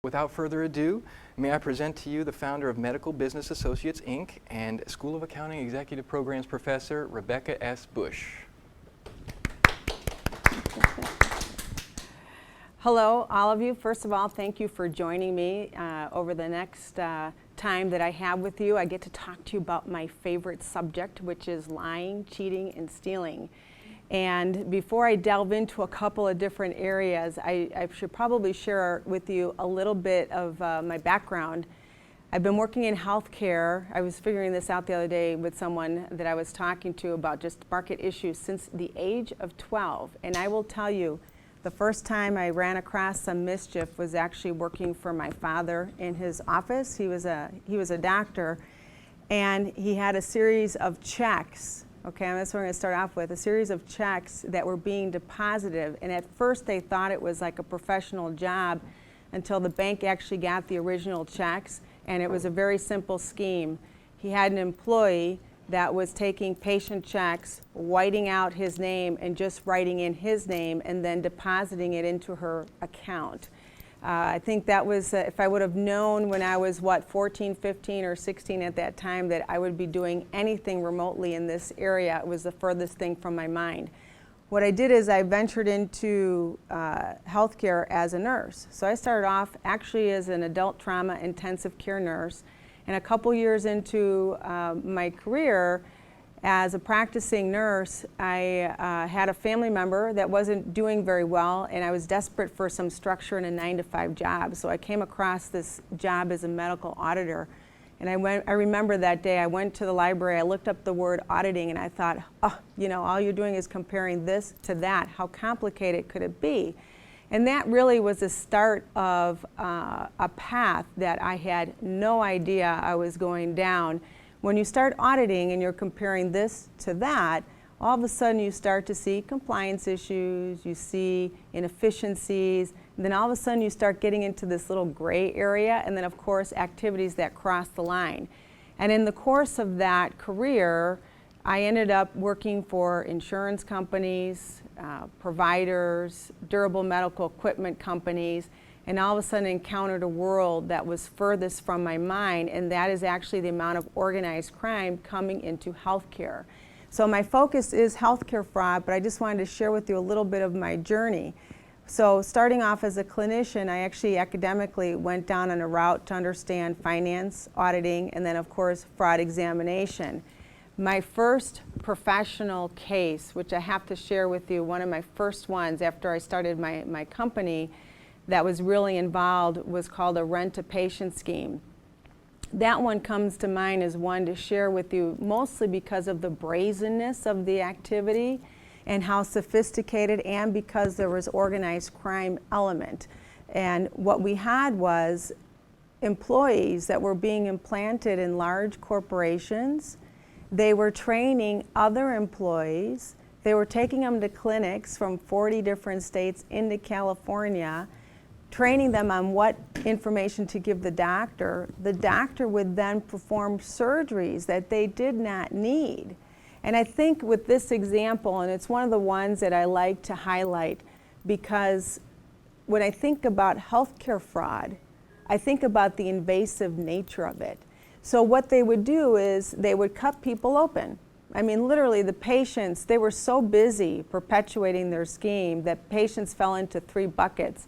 Without further ado, may I present to you the founder of Medical Business Associates, Inc. and School of Accounting Executive Programs Professor, Rebecca S. Busch. Hello, all of you. First of all, thank you for joining me over the next time that I have with you. I get to talk to you about my favorite subject, which is lying, cheating, and stealing. And before I delve into a couple of different areas, I should probably share with you a little bit of my background. I've been working in healthcare. I was figuring this out the other day with someone that I was talking to about just market issues since the age of 12. And I will tell you, the first time I ran across some mischief was actually working for my father in his office. He was a doctor, and he had a series of checks. Okay, that's what we're going to start off with, a series of checks that were being deposited. And at first they thought it was like a professional job until the bank actually got the original checks, and it was a very simple scheme. He had an employee that was taking patient checks, whiting out his name and just writing in his name and then depositing it into her account. I think that was, if I would have known when I was, 14, 15, or 16 at that time that I would be doing anything remotely in this area, it was the furthest thing from my mind. What I did is I ventured into healthcare as a nurse. So I started off actually as an adult trauma intensive care nurse. And a couple years into my career as a practicing nurse, I had a family member that wasn't doing very well, and I was desperate for some structure in a 9-to-5 job. So I came across this job as a medical auditor. And I remember that day I went to the library, I looked up the word auditing, and I thought, oh, you know, all you're doing is comparing this to that. How complicated could it be? And that really was the start of a path that I had no idea I was going down. When you start auditing and you're comparing this to that, all of a sudden you start to see compliance issues, you see inefficiencies, and then all of a sudden you start getting into this little gray area, and then of course activities that cross the line. And in the course of that career, I ended up working for insurance companies, providers, durable medical equipment companies, and all of a sudden encountered a world that was furthest from my mind, and that is actually the amount of organized crime coming into healthcare. So my focus is healthcare fraud, but I just wanted to share with you a little bit of my journey. So starting off as a clinician, I actually academically went down on a route to understand finance, auditing, and then of course fraud examination. My first professional case, which I have to share with you, one of my first ones after I started my company that was really involved, was called a rent-a-patient scheme. That one comes to mind as one to share with you, mostly because of the brazenness of the activity and how sophisticated, and because there was organized crime element. And what we had was employees that were being implanted in large corporations. They were training other employees. They were taking them to clinics from 40 different states into California, training them on what information to give the doctor. The doctor would then perform surgeries that they did not need. And I think with this example, and it's one of the ones that I like to highlight, because when I think about healthcare fraud, I think about the invasive nature of it. So what they would do is they would cut people open. I mean, literally the patients, they were so busy perpetuating their scheme that patients fell into 3 buckets.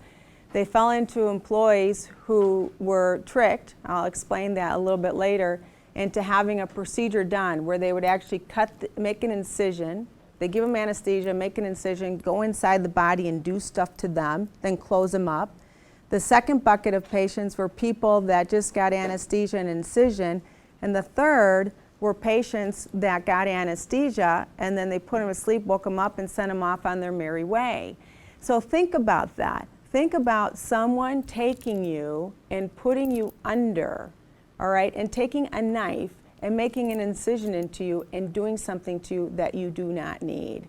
They fell into employees who were tricked, I'll explain that a little bit later, into having a procedure done where they would actually make an incision. They give them anesthesia, make an incision, go inside the body and do stuff to them, then close them up. The second bucket of patients were people that just got anesthesia and incision, and the third were patients that got anesthesia and then they put them to sleep, woke them up, and sent them off on their merry way. So think about that. Think about someone taking you and putting you under, all right, and taking a knife and making an incision into you and doing something to you that you do not need.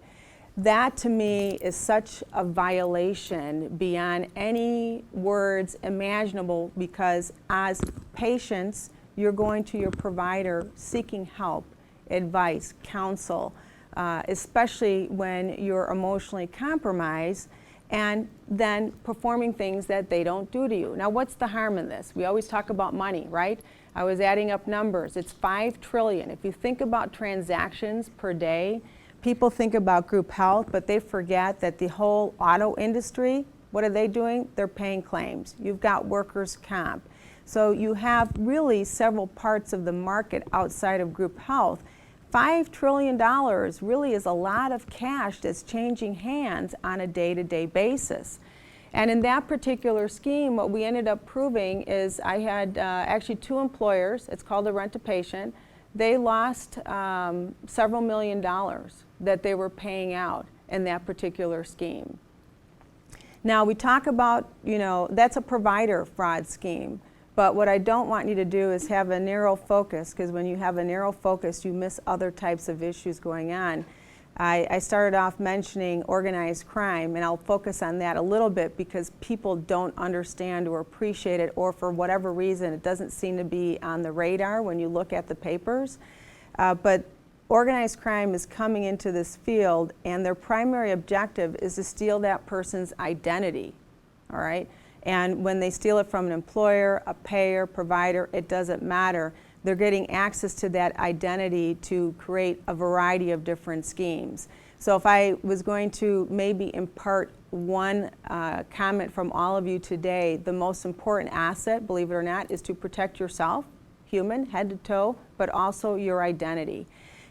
That to me is such a violation beyond any words imaginable, because as patients, you're going to your provider seeking help, advice, counsel, especially when you're emotionally compromised. and then performing things that they don't do to you. Now, what's the harm in this? We always talk about money, right? I was adding up numbers. It's 5 trillion. If you think about transactions per day, people think about group health, but they forget that the whole auto industry, what are they doing? They're paying claims. You've got workers' comp. So you have really several parts of the market outside of group health. $5 trillion really is a lot of cash that's changing hands on a day-to-day basis. And in that particular scheme, what we ended up proving is I had actually 2 employers. It's called a rent-a-patient. They lost several $1 million that they were paying out in that particular scheme. Now we talk about, that's a provider fraud scheme. But what I don't want you to do is have a narrow focus, because when you have a narrow focus, you miss other types of issues going on. I started off mentioning organized crime, and I'll focus on that a little bit because people don't understand or appreciate it, or for whatever reason, it doesn't seem to be on the radar when you look at the papers. But organized crime is coming into this field, and their primary objective is to steal that person's identity, all right? And when they steal it from an employer, a payer, provider, it doesn't matter. They're getting access to that identity to create a variety of different schemes. So if I was going to maybe impart one comment from all of you today, the most important asset, believe it or not, is to protect yourself, human, head to toe, but also your identity.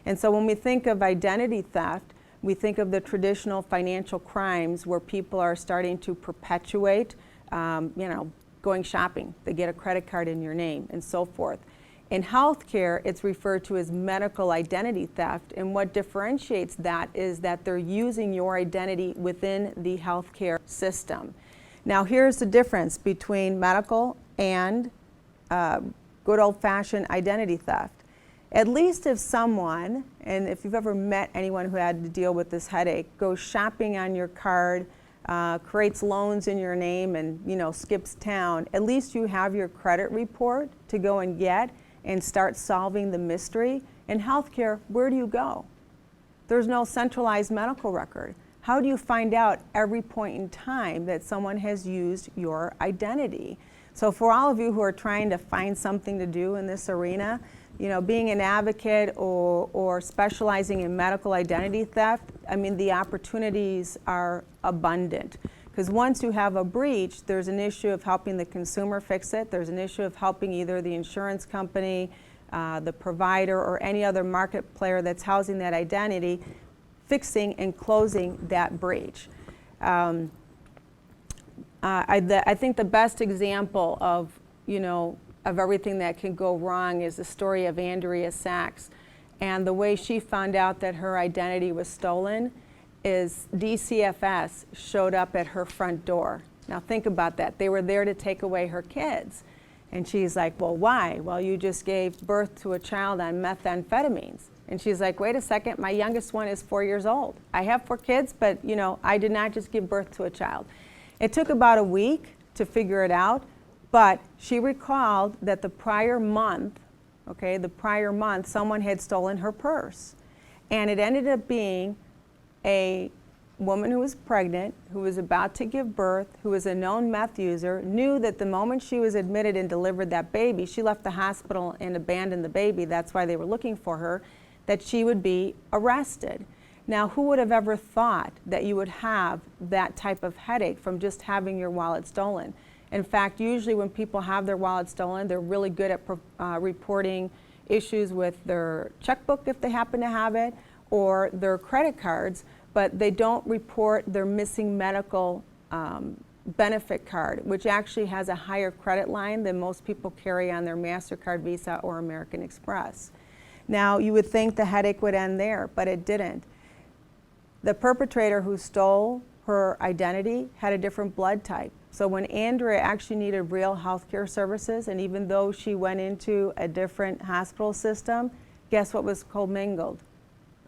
And so when we think of identity theft, we think of the traditional financial crimes where people are starting to perpetuate going shopping. They get a credit card in your name and so forth. In healthcare, it's referred to as medical identity theft, and what differentiates that is that they're using your identity within the healthcare system. Now, here's the difference between medical and good old-fashioned identity theft. At least if someone, and if you've ever met anyone who had to deal with this headache, goes shopping on your card, creates loans in your name and skips town, at least you have your credit report to go and get and start solving the mystery. In healthcare, where do you go? There's no centralized medical record. How do you find out every point in time that someone has used your identity? So for all of you who are trying to find something to do in this arena, being an advocate or specializing in medical identity theft, the opportunities are abundant. Because once you have a breach, there's an issue of helping the consumer fix it. There's an issue of helping either the insurance company, the provider, or any other market player that's housing that identity, fixing and closing that breach. I think the best example of everything that can go wrong is the story of Andrea Sax. And the way she found out that her identity was stolen is DCFS showed up at her front door. Now think about that. They were there to take away her kids. And she's like, well, why? Well, you just gave birth to a child on methamphetamines. And she's like, wait a second, my youngest one is 4 years old. I have 4 kids, but I did not just give birth to a child. It took about a week to figure it out. But she recalled that the prior month, someone had stolen her purse. And it ended up being a woman who was pregnant, who was about to give birth, who was a known meth user, knew that the moment she was admitted and delivered that baby, she left the hospital and abandoned the baby, that's why they were looking for her, that she would be arrested. Now, who would have ever thought that you would have that type of headache from just having your wallet stolen? In fact, usually when people have their wallet stolen, they're really good at reporting issues with their checkbook if they happen to have it, or their credit cards, but they don't report their missing medical benefit card, which actually has a higher credit line than most people carry on their MasterCard, Visa, or American Express. Now, you would think the headache would end there, but it didn't. The perpetrator who stole her identity had a different blood type. So when Andrea actually needed real healthcare services, and even though she went into a different hospital system, guess what was commingled?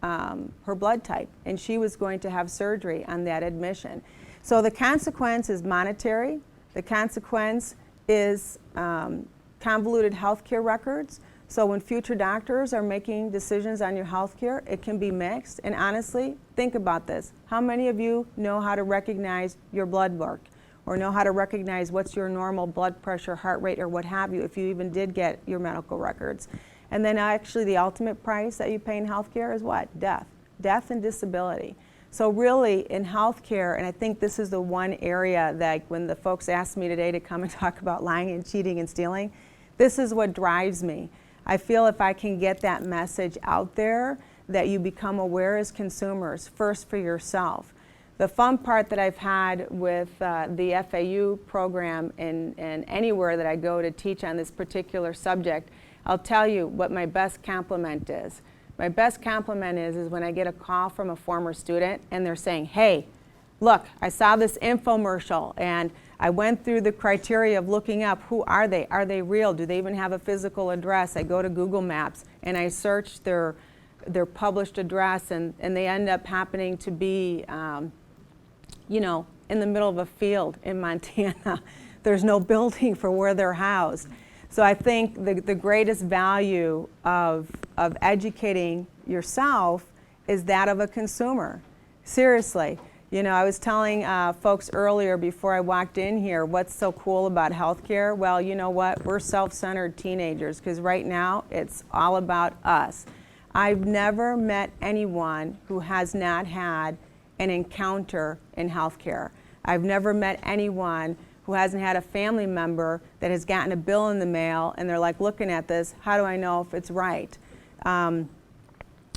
Her blood type, and she was going to have surgery on that admission. So the consequence is monetary. The consequence is convoluted healthcare records. So when future doctors are making decisions on your health care, it can be mixed. And honestly, think about this. How many of you know how to recognize your blood work, or know how to recognize what's your normal blood pressure, heart rate, or what have you, if you even did get your medical records? And then actually the ultimate price that you pay in healthcare is what? Death. Death and disability. So really in healthcare, and I think this is the one area that when the folks asked me today to come and talk about lying and cheating and stealing, this is what drives me. I feel if I can get that message out there, that you become aware as consumers, first for yourself. The fun part that I've had with the FAU program and anywhere that I go to teach on this particular subject, I'll tell you what my best compliment is. My best compliment is when I get a call from a former student and they're saying, hey, look, I saw this infomercial and I went through the criteria of looking up who are they? Are they real? Do they even have a physical address? I go to Google Maps and I search their published address, and they end up happening to be you know, in the middle of a field in Montana. There's no building for where they're housed. So I think the greatest value of educating yourself is that of a consumer. Seriously. You know, I was telling folks earlier before I walked in here, what's so cool about healthcare? Well, you know what? We're self-centered teenagers, because right now it's all about us. I've never met anyone who has not had an encounter in healthcare. I've never met anyone who hasn't had a family member that has gotten a bill in the mail and they're like looking at this, how do I know if it's right?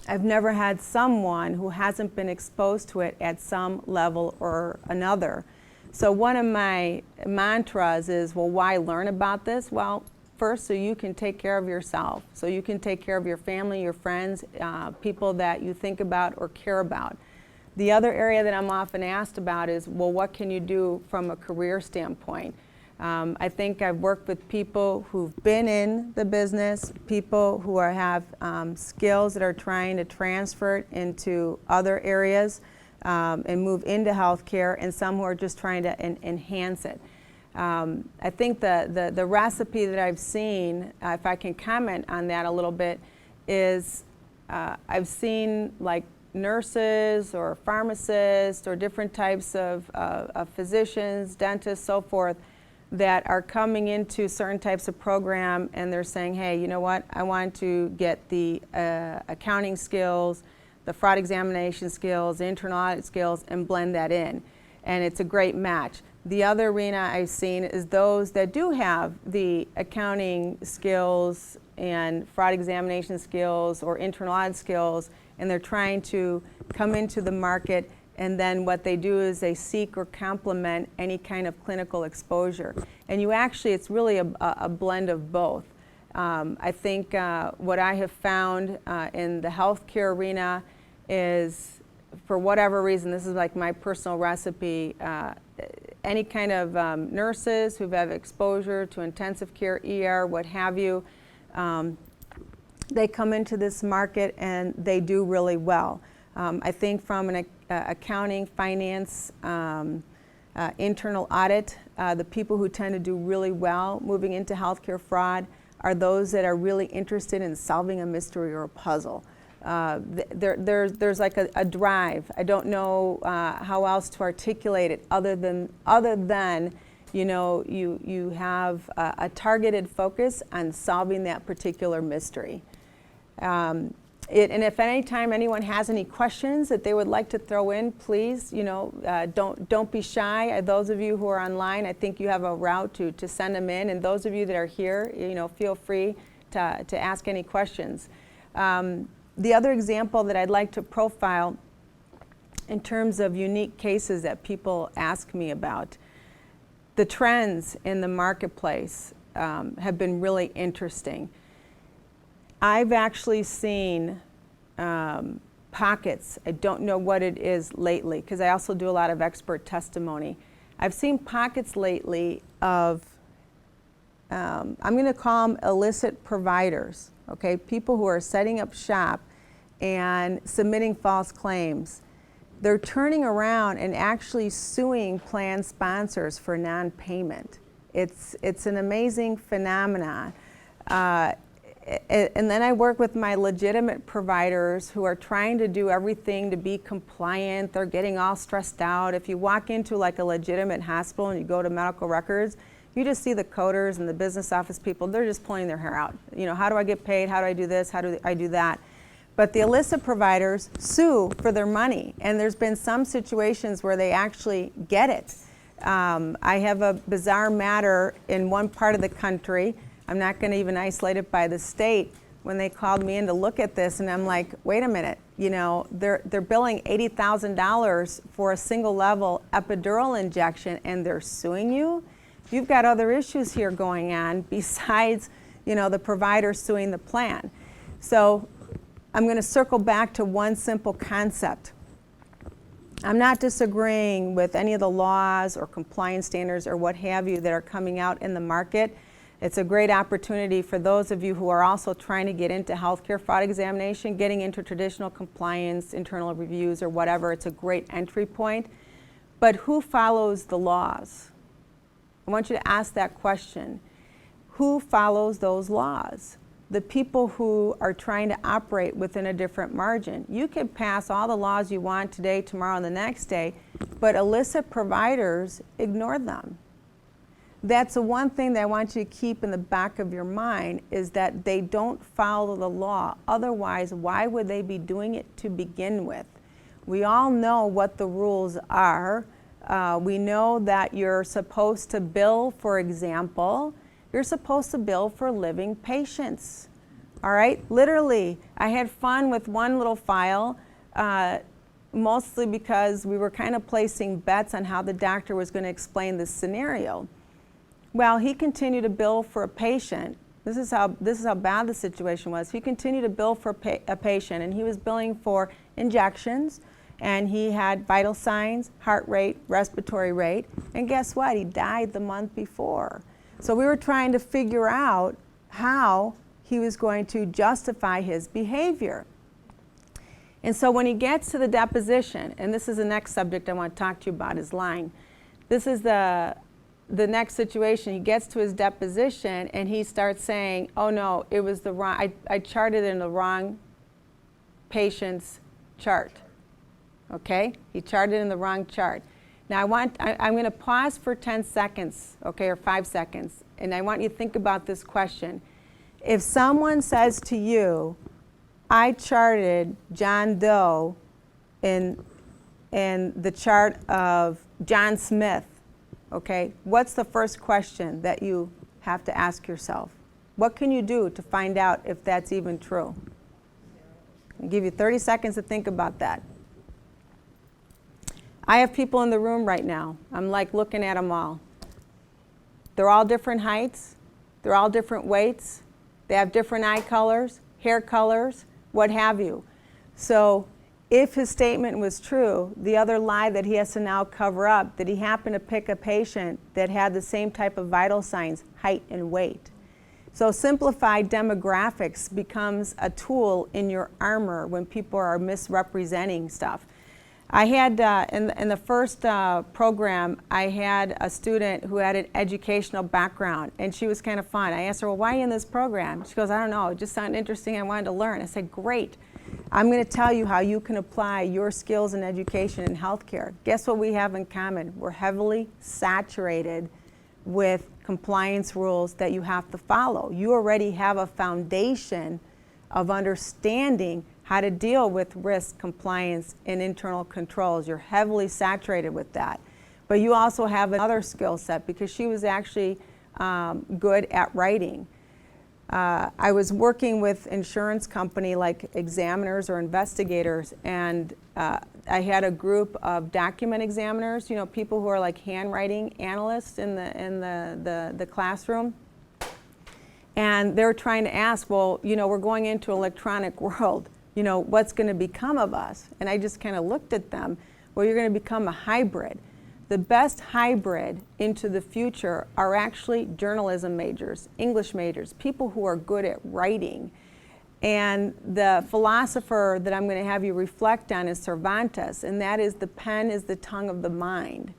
I've never had someone who hasn't been exposed to it at some level or another. So one of my mantras is, well, why learn about this? Well, first, so you can take care of yourself, so you can take care of your family, your friends, people that you think about or care about. The other area that I'm often asked about is, well, what can you do from a career standpoint? I think I've worked with people who've been in the business, people who have skills that are trying to transfer it into other areas and move into healthcare, and some who are just trying to enhance it. I think the recipe that I've seen, if I can comment on that a little bit, is I've seen like nurses or pharmacists or different types of physicians, dentists, so forth, that are coming into certain types of program and they're saying, hey, you know what, I want to get the accounting skills, the fraud examination skills, the internal audit skills, and blend that in. And it's a great match. The other arena I've seen is those that do have the accounting skills and fraud examination skills or internal audit skills, and they're trying to come into the market, and then what they do is they seek or complement any kind of clinical exposure. And you actually, it's really a blend of both. I think what I have found in the healthcare arena is, for whatever reason, this is like my personal recipe, any kind of nurses who've had exposure to intensive care, ER, what have you, they come into this market and they do really well. I think from an accounting, finance, internal audit, the people who tend to do really well moving into healthcare fraud are those that are really interested in solving a mystery or a puzzle. There's like a drive. I don't know how else to articulate it other than you know, you have a targeted focus on solving that particular mystery. And if any time anyone has any questions that they would like to throw in, please, you know, don't be shy. Those of you who are online, I think you have a route to send them in, and those of you that are here, you know, feel free to ask any questions. The other example that I'd like to profile in terms of unique cases that people ask me about, the trends in the marketplace have been really interesting. I've actually seen pockets, I don't know what it is lately, because I also do a lot of expert testimony. I've seen pockets lately of, I'm going to call them illicit providers, okay? People who are setting up shop and submitting false claims. They're turning around and actually suing plan sponsors for non-payment. It's an amazing phenomenon. And then I work with my legitimate providers who are trying to do everything to be compliant. They're getting all stressed out. If you walk into like a legitimate hospital and you go to medical records, you just see the coders and the business office people. They're just pulling their hair out. You know, how do I get paid? How do I do this? How do I do that? But the illicit providers sue for their money. And there's been some situations where they actually get it. I have a bizarre matter in one part of the country. I'm not going to even isolate it by the state. When they called me in to look at this, and I'm like, wait a minute, you know, they're billing $80,000 for a single level epidural injection, and they're suing you? You've got other issues here going on besides, you know, the provider suing the plan. So I'm going to circle back to one simple concept. I'm not disagreeing with any of the laws or compliance standards or what have you that are coming out in the market. It's a great opportunity for those of you who are also trying to get into healthcare fraud examination, getting into traditional compliance, internal reviews, or whatever. It's a great entry point. But who follows the laws? I want you to ask that question. Who follows those laws? The people who are trying to operate within a different margin. You could pass all the laws you want today, tomorrow, and the next day, but illicit providers ignore them. That's the one thing that I want you to keep in the back of your mind, is that they don't follow the law. Otherwise, why would they be doing it to begin with? We all know what the rules are. We know that you're supposed to bill, for example, you're supposed to bill for living patients. All right? Literally, I had fun with one little file, mostly because we were kind of placing bets on how the doctor was going to explain this scenario. Well, he continued to bill for a patient. This is how bad the situation was. He continued to bill for a patient, and he was billing for injections, and he had vital signs, heart rate, respiratory rate, and guess what? He died the month before. So we were trying to figure out how he was going to justify his behavior. And so when he gets to the deposition, and this is the next subject I want to talk to you about, is lying. This is the next situation. He gets to his deposition and he starts saying, oh no, it was the wrong, I charted in the wrong patient's chart. Okay? He charted in the wrong chart. Now I'm going to pause for 10 seconds, okay, or 5 seconds, and I want you to think about this question. If someone says to you, I charted John Doe in the chart of John Smith, okay, what's the first question that you have to ask yourself? What can you do to find out if that's even true? I'll give you 30 seconds to think about that. I have people in the room right now. I'm like looking at them all. They're all different heights. They're all different weights. They have different eye colors, hair colors, what have you. So if his statement was true, the other lie that he has to now cover up, that he happened to pick a patient that had the same type of vital signs, height and weight. So simplified demographics becomes a tool in your armor when people are misrepresenting stuff. I had, in the first program, I had a student who had an educational background, and she was kind of fun. I asked her, well, why are you in this program? She goes, I don't know, it just sounded interesting, I wanted to learn. I said, great. I'm going to tell you how you can apply your skills in education and healthcare. Guess what we have in common? We're heavily saturated with compliance rules that you have to follow. You already have a foundation of understanding how to deal with risk, compliance, and internal controls. You're heavily saturated with that. But you also have another skill set, because she was actually good at writing. I was working with insurance company like examiners or investigators, and I had a group of document examiners, you know, people who are like handwriting analysts in the classroom. And they're trying to ask, well, you know, we're going into an electronic world. You know, what's going to become of us? And I just kind of looked at them. Well, you're going to become a hybrid. The best hybrid into the future are actually journalism majors, English majors, people who are good at writing. And the philosopher that I'm going to have you reflect on is Cervantes, and that is, the pen is the tongue of the mind.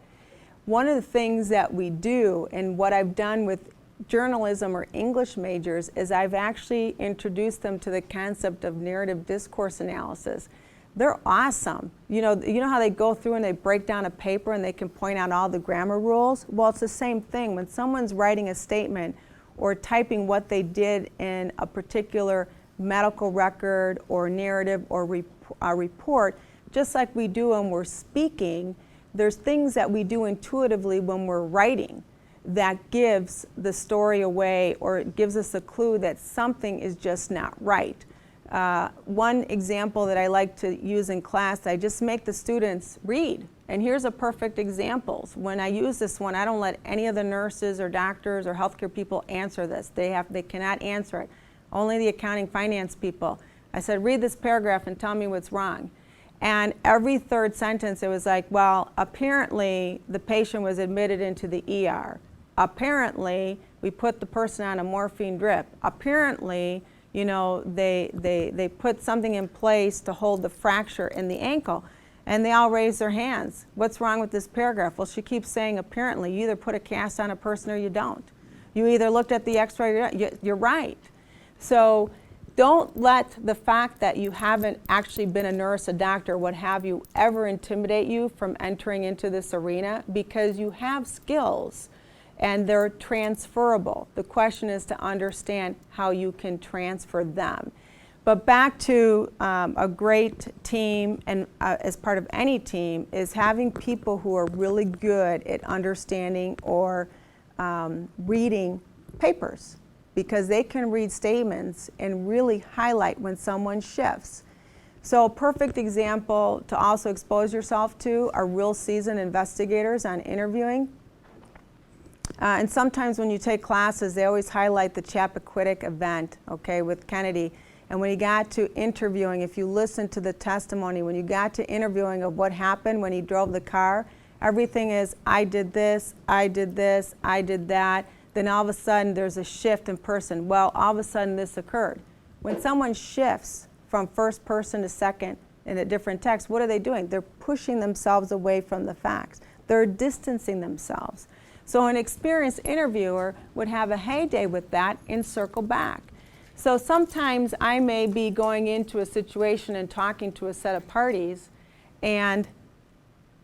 One of the things that we do, and what I've done with journalism or English majors is I've actually introduced them to the concept of narrative discourse analysis. They're awesome. You know how they go through and they break down a paper and they can point out all the grammar rules? Well, it's the same thing. When someone's writing a statement or typing what they did in a particular medical record or narrative or report, just like we do when we're speaking, there's things that we do intuitively when we're writing that gives the story away, or it gives us a clue that something is just not right. One example that I like to use in class, I just make the students read. And here's a perfect example. When I use this one, I don't let any of the nurses or doctors or healthcare people answer this. They cannot answer it. Only the accounting finance people. I said, read this paragraph and tell me what's wrong. And every third sentence it was like, well, apparently the patient was admitted into the ER. Apparently we put the person on a morphine drip. Apparently, you know, they put something in place to hold the fracture in the ankle. And they all raise their hands. What's wrong with this paragraph? Well, she keeps saying apparently. You either put a cast on a person or you don't. You either looked at the x-ray or you're right. So don't let the fact that you haven't actually been a nurse, a doctor, what have you, ever intimidate you from entering into this arena, because you have skills and they're transferable. The question is to understand how you can transfer them. But back to a great team, and as part of any team, is having people who are really good at understanding or reading papers, because they can read statements and really highlight when someone shifts. So a perfect example to also expose yourself to are real seasoned investigators on interviewing. And sometimes when you take classes, they always highlight the Chappaquiddick event, okay, with Kennedy. And when he got to interviewing, if you listen to the testimony, when you got to interviewing of what happened when he drove the car, everything is, I did this, I did this, I did that. Then all of a sudden there's a shift in person. Well, all of a sudden this occurred. When someone shifts from first person to second in a different text, what are they doing? They're pushing themselves away from the facts. They're distancing themselves. So an experienced interviewer would have a heyday with that and circle back. So sometimes I may be going into a situation and talking to a set of parties, and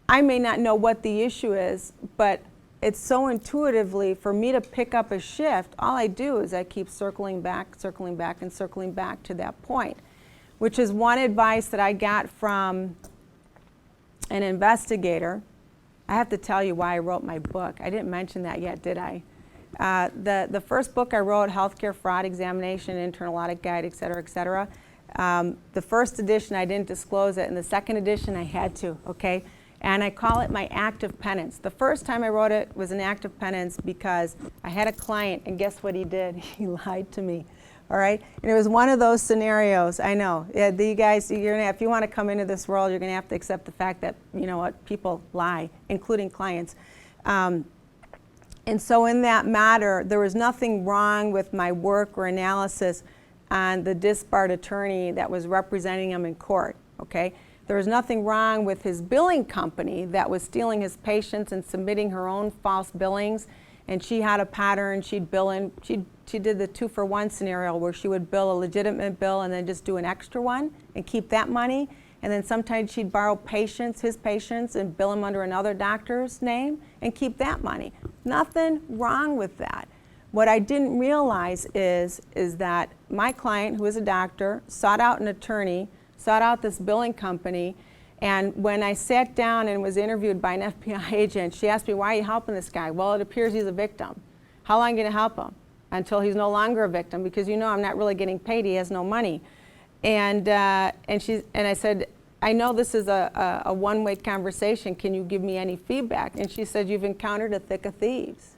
I may not know what the issue is, but it's so intuitively for me to pick up a shift. All I do is I keep circling back, and circling back to that point, which is one advice that I got from an investigator. I have to tell you why I wrote my book. I didn't mention that yet, did I? The first book I wrote, Healthcare Fraud Examination, Internal Audit Guide, et cetera, the first edition I didn't disclose it, and the second edition I had to, okay? And I call it my act of penance. The first time I wrote it was an act of penance because I had a client, and guess what he did? He lied to me, all right? And it was one of those scenarios, I know. Yeah, you guys, if you want to come into this world, you're going to have to accept the fact that, you know what, people lie, including clients. And so in that matter, there was nothing wrong with my work or analysis on the disbarred attorney that was representing him in court, okay? There was nothing wrong with his billing company that was stealing his patients and submitting her own false billings. And she had a pattern. She'd bill in, she did the 2-for-1 scenario where she would bill a legitimate bill and then just do an extra one and keep that money. And then sometimes she'd borrow patients, his patients, and bill them under another doctor's name and keep that money. Nothing wrong with that. What I didn't realize is that my client, who is a doctor, sought out an attorney, sought out this billing company, and when I sat down and was interviewed by an FBI agent, she asked me, why are you helping this guy? Well, it appears he's a victim. How long are you going to help him? Until he's no longer a victim, because you know I'm not really getting paid, he has no money. And I said, I know this is a one-way conversation, can you give me any feedback? And she said, you've encountered a thick of thieves.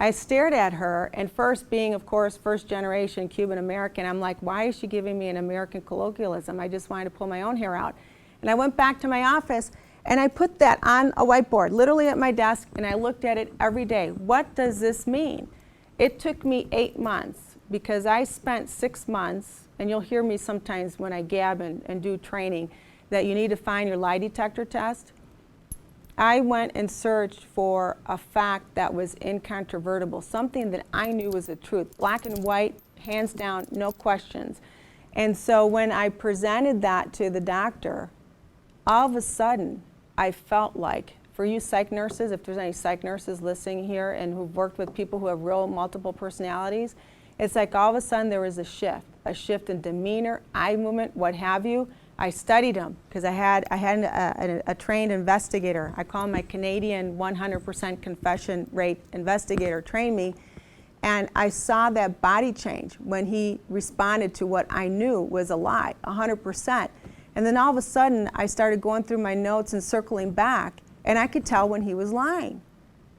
I stared at her, and first being, of course, first-generation Cuban-American, I'm like, why is she giving me an American colloquialism? I just wanted to pull my own hair out. And I went back to my office, and I put that on a whiteboard, literally at my desk, and I looked at it every day. What does this mean? It took me 8 months, because I spent 6 months, and you'll hear me sometimes when I gab and do training, that you need to find your lie detector test. I went and searched for a fact that was incontrovertible, something that I knew was the truth, black and white, hands down, no questions. And so when I presented that to the doctor, all of a sudden, I felt like, for you psych nurses, if there's any psych nurses listening here and who've worked with people who have real multiple personalities, it's like all of a sudden there was a shift in demeanor, eye movement, what have you. I studied him because I had a trained investigator. I call him my Canadian 100% confession rate investigator, trained me. And I saw that body change when he responded to what I knew was a lie, 100%. And then all of a sudden, I started going through my notes and circling back, and I could tell when he was lying.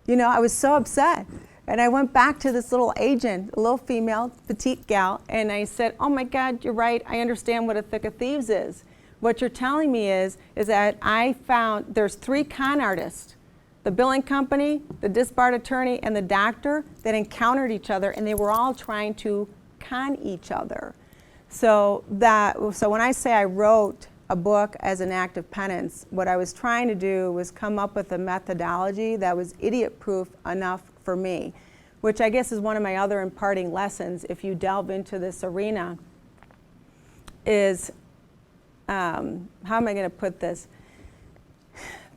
You know, I was so upset. And I went back to this little agent, a little female, petite gal, and I said, oh my God, you're right, I understand what a thick of thieves is. What you're telling me is that I found there's 3 con artists, the billing company, the disbarred attorney, and the doctor that encountered each other, and they were all trying to con each other. So when I say I wrote a book as an act of penance, what I was trying to do was come up with a methodology that was idiot-proof enough for me, which I guess is one of my other imparting lessons if you delve into this arena, is, how am I going to put this?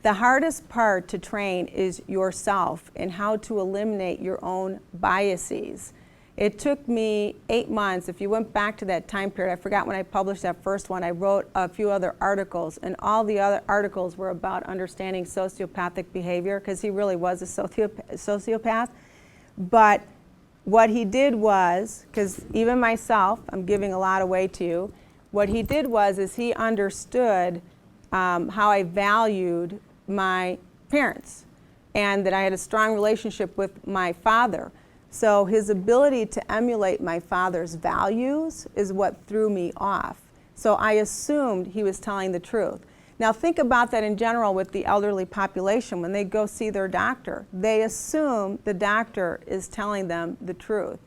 The hardest part to train is yourself and how to eliminate your own biases. It took me 8 months. If you went back to that time period, I forgot when I published that first one, I wrote a few other articles, and all the other articles were about understanding sociopathic behavior, because he really was a sociopath. But what he did was, because even myself, I'm giving a lot away to you, what he did was is he understood how I valued my parents and that I had a strong relationship with my father. So his ability to emulate my father's values is what threw me off. So I assumed he was telling the truth. Now think about that in general with the elderly population. When they go see their doctor, they assume the doctor is telling them the truth.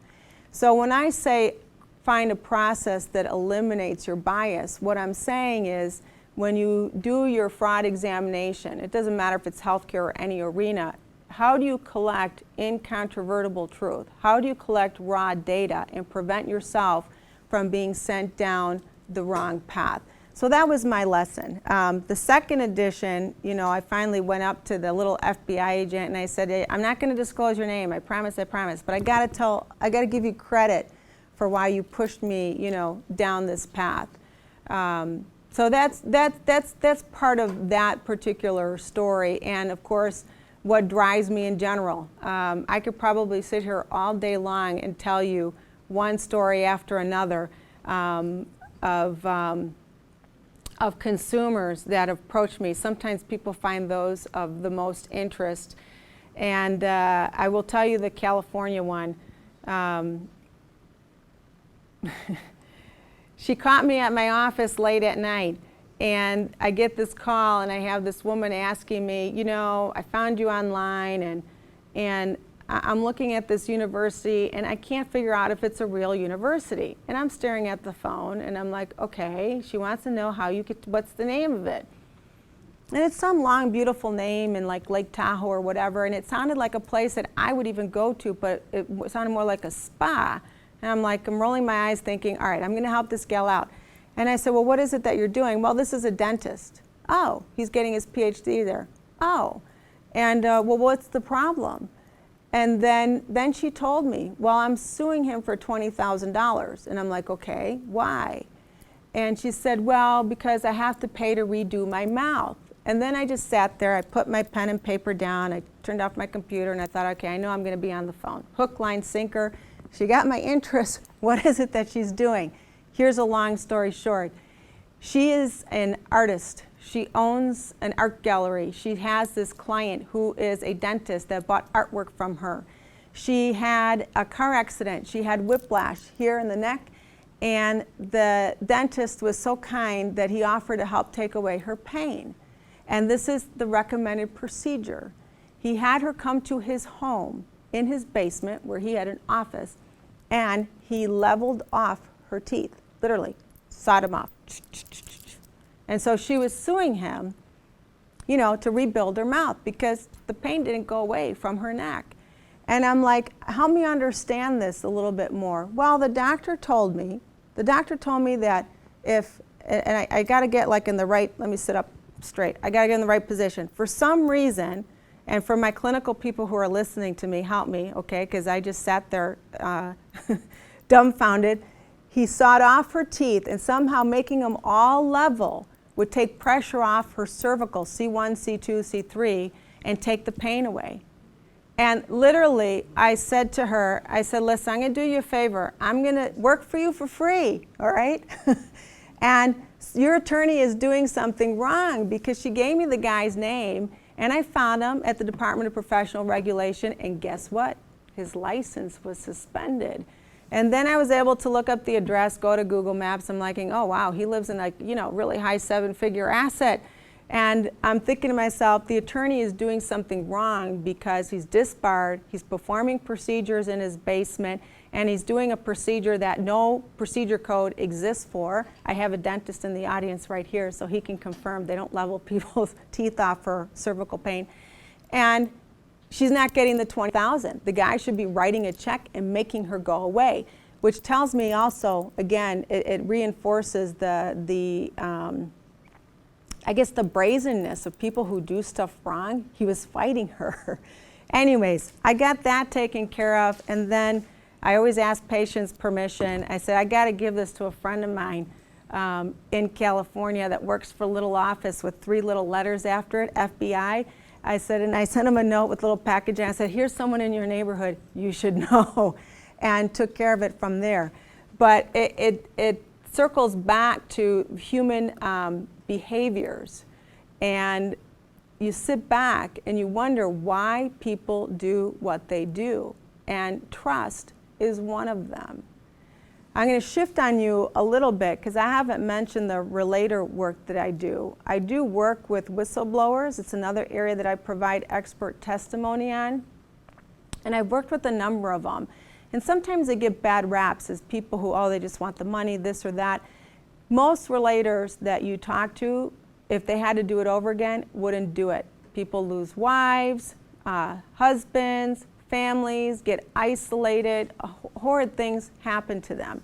So when I say find a process that eliminates your bias, what I'm saying is when you do your fraud examination, it doesn't matter if it's healthcare or any arena, how do you collect incontrovertible truth? How do you collect raw data and prevent yourself from being sent down the wrong path? So that was my lesson. The second edition, you know, I finally went up to the little FBI agent and I said, hey, I'm not going to disclose your name, I promise, but I got to give you credit for why you pushed me, you know, down this path. So that's part of that particular story, and of course, what drives me in general. I could probably sit here all day long and tell you one story after another of consumers that approach me. Sometimes people find those of the most interest, and I will tell you the California one. She caught me at my office late at night, and I get this call, and I have this woman asking me, you know, I found you online, and I'm looking at this university, and I can't figure out if it's a real university. And I'm staring at the phone, and I'm like, okay, she wants to know how you could, what's the name of it? And it's some long, beautiful name in like Lake Tahoe or whatever, and it sounded like a place that I would even go to, but it sounded more like a spa. And I'm like, I'm rolling my eyes thinking, all right, I'm gonna help this gal out. And I said, well, what is it that you're doing? Well, this is a dentist. Oh, he's getting his PhD there. Oh, and well, what's the problem? And then she told me, well, I'm suing him for $20,000. And I'm like, okay, why? And she said, well, because I have to pay to redo my mouth. And then I just sat there, I put my pen and paper down, I turned off my computer, and I thought, okay, I know I'm gonna be on the phone. Hook, line, sinker. She got my interest. What is it that she's doing? Here's a long story short. She is an artist. She owns an art gallery. She has this client who is a dentist that bought artwork from her. She had a car accident. She had whiplash here in the neck, and the dentist was so kind that he offered to help take away her pain. And this is the recommended procedure. He had her come to his home in his basement where he had an office, and he leveled off her teeth, literally, sawed them off. And so she was suing him you know, to rebuild her mouth because the pain didn't go away from her neck. And I'm like, help me understand this a little bit more. Well, the doctor told me that if, and I got to get like in the right, let me sit up straight. I got to get in the right position. For some reason, and for my clinical people who are listening to me, help me, okay, because I just sat there dumbfounded. He sawed off her teeth and somehow making them all level would take pressure off her cervical, C1, C2, C3, and take the pain away. And literally, I said to her, I said, listen, I'm going to do you a favor. I'm going to work for you for free, all right? And your attorney is doing something wrong because she gave me the guy's name, and I found him at the Department of Professional Regulation, and guess what? His license was suspended. And then I was able to look up the address, go to Google Maps. I'm like, oh, wow, he lives in a really high seven-figure asset. And I'm thinking to myself, the attorney is doing something wrong because he's disbarred, he's performing procedures in his basement, and he's doing a procedure that no procedure code exists for. I have a dentist in the audience right here, so he can confirm they don't level people's teeth off for cervical pain. And she's not getting the $20,000. The guy should be writing a check and making her go away, which tells me also, again, it reinforces I guess the brazenness of people who do stuff wrong. He was fighting her. Anyways, I got that taken care of, and then I always ask patients permission. I said, I got to give this to a friend of mine in California that works for a little office with 3 little letters after it, FBI. I said, and I sent him a note with a little package, and I said, here's someone in your neighborhood you should know, and took care of it from there. But it circles back to human behaviors, and you sit back and you wonder why people do what they do, and trust is one of them. I'm going to shift on you a little bit because I haven't mentioned the relator work that I do. I do work with whistleblowers. It's another area that I provide expert testimony on, and I've worked with a number of them. And sometimes they get bad raps as people who, oh, they just want the money, this or that. Most relators that you talk to, if they had to do it over again, wouldn't do it. People lose wives, husbands, families, get isolated, horrid things happen to them.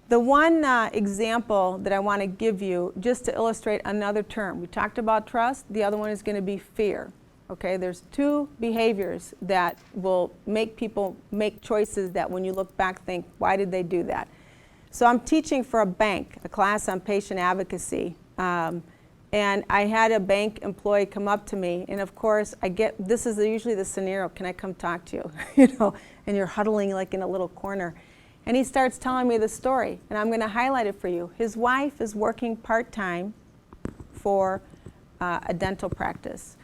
The one example that I want to give you, just to illustrate another term, we talked about trust, the other one is going to be fear. Okay, there's 2 behaviors that will make people make choices that when you look back think, why did they do that? So I'm teaching for a bank, a class on patient advocacy, and I had a bank employee come up to me, and of course this is usually the scenario, can I come talk to you? And you're huddling like in a little corner. And he starts telling me the story, and I'm going to highlight it for you. His wife is working part-time for a dental practice,